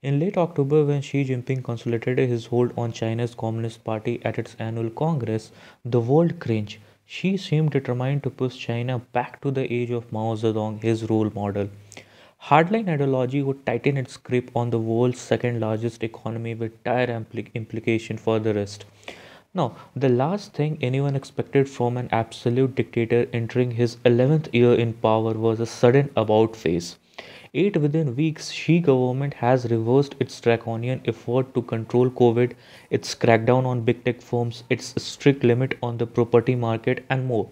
In late October, when Xi Jinping consolidated his hold on China's Communist Party at its annual Congress, the world cringed. Xi seemed determined to push China back to the age of Mao Zedong, his role model. Hardline ideology would tighten its grip on the world's second largest economy with dire implication for the rest. Now, the last thing anyone expected from an absolute dictator entering his 11th year in power was a sudden about face. Eight within weeks, Xi government has reversed its draconian effort to control COVID, its crackdown on big tech firms, its strict limit on the property market, and more.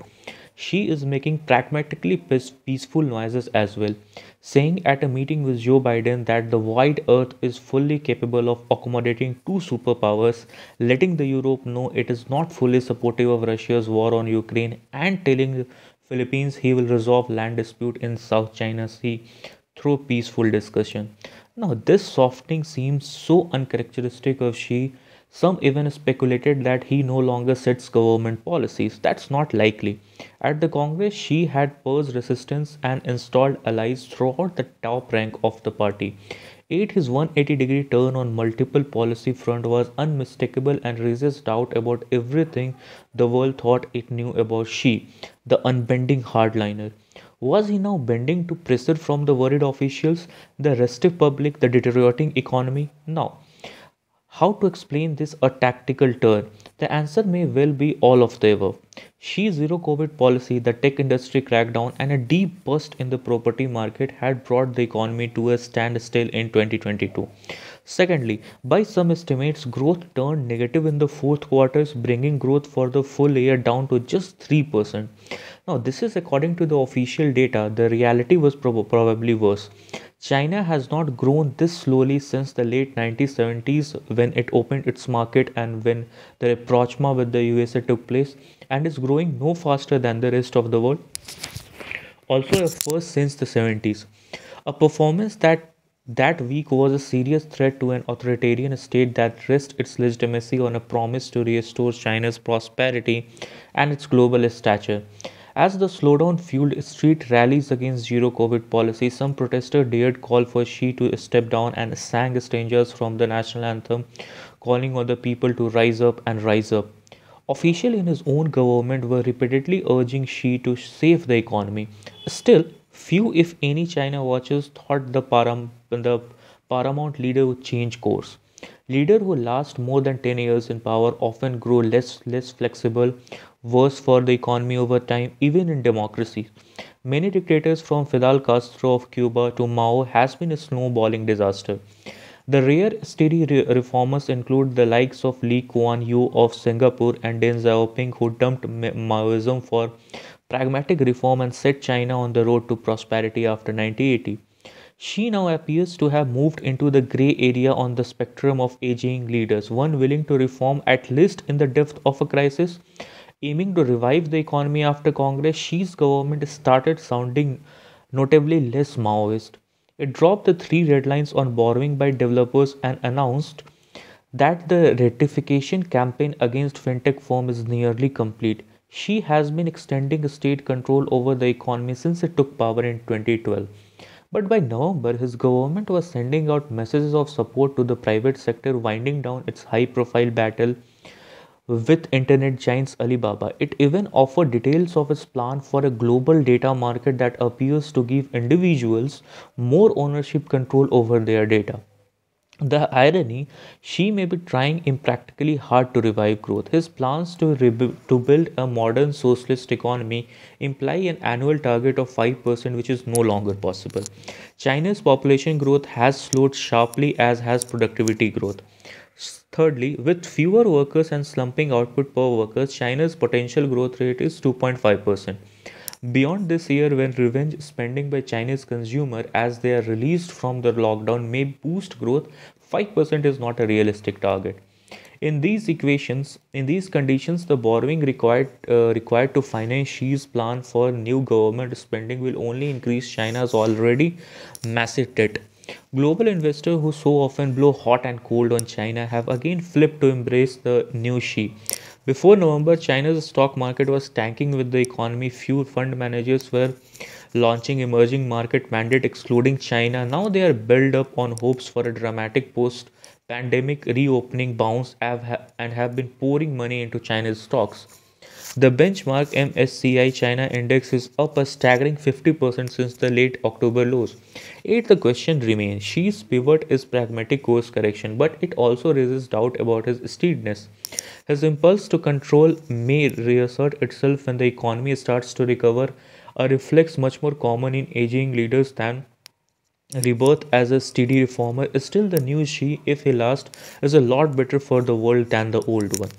She is making pragmatically peaceful noises as well, saying at a meeting with Joe Biden that the wide earth is fully capable of accommodating two superpowers, letting the Europe know it is not fully supportive of Russia's war on Ukraine, and telling the Philippines he will resolve land dispute in South China Sea through peaceful discussion. Now, this softening seems so uncharacteristic of Xi. Some even speculated that he no longer sets government policies. That's not likely. At the Congress, Xi had purged resistance and installed allies throughout the top rank of the party. Yet his 180-degree turn on multiple policy front was unmistakable and raises doubt about everything the world thought it knew about Xi, the unbending hardliner. Was he now bending to pressure from the worried officials, the restive public, the deteriorating economy? Now, how to explain this a tactical turn? The answer may well be all of the above. Xi's zero COVID policy, the tech industry crackdown, and a deep burst in the property market had brought the economy to a standstill in 2022. Secondly, by some estimates, growth turned negative in the fourth quarters, bringing growth for the full year down to just 3%. Now, this is according to the official data. The reality was probably worse. China has not grown this slowly since the late 1970s when it opened its market and when the rapprochement with the USA took place, and is growing no faster than the rest of the world. Also a first since the 70s. A performance that week was a serious threat to an authoritarian state that rests its legitimacy on a promise to restore China's prosperity and its global stature. As the slowdown fueled street rallies against zero COVID policy, some protesters dared call for Xi to step down and sang strangers from the national anthem, calling on the people to rise up and rise up. Officials in his own government were repeatedly urging Xi to save the economy. Still, few, if any, China watchers thought the paramount leader would change course. Leaders who last more than 10 years in power often grow less flexible, worse for the economy over time, even in democracy. Many dictators from Fidel Castro of Cuba to Mao has been a snowballing disaster. The rare steady reformers include the likes of Lee Kuan Yew of Singapore and Deng Xiaoping, who dumped Maoism for pragmatic reform and set China on the road to prosperity after 1980. She now appears to have moved into the grey area on the spectrum of aging leaders, one willing to reform at least in the depth of a crisis. Aiming to revive the economy after Congress, Xi's government started sounding notably less Maoist. It dropped the three red lines on borrowing by developers and announced that the rectification campaign against fintech firms is nearly complete. She has been extending state control over the economy since it took power in 2012. But by November, his government was sending out messages of support to the private sector, winding down its high profile battle with internet giants Alibaba. It even offered details of its plan for a global data market that appears to give individuals more ownership control over their data. The irony, she may be trying impractically hard to revive growth. His plans to build a modern socialist economy imply an annual target of 5%, which is no longer possible. China's population growth has slowed sharply, as has productivity growth. Thirdly, with fewer workers and slumping output per worker, China's potential growth rate is 2.5%. Beyond this year, when revenge spending by Chinese consumer as they are released from the lockdown may boost growth, 5% is not a realistic target. In these conditions, the borrowing required to finance Xi's plan for new government spending will only increase China's already massive debt. Global investors who so often blow hot and cold on China have again flipped to embrace the new Xi. Before November, China's stock market was tanking with the economy. Few fund managers were launching emerging market mandate excluding China. Now they are built up on hopes for a dramatic post-pandemic reopening bounce and have been pouring money into China's stocks. The benchmark MSCI China index is up a staggering 50% since the late October lows. Yet the question remains, Xi's pivot is pragmatic course correction, but it also raises doubt about his steadiness. His impulse to control may reassert itself when the economy starts to recover, a reflex much more common in aging leaders than rebirth as a steady reformer. Still, the new Xi, if he lasts, is a lot better for the world than the old one.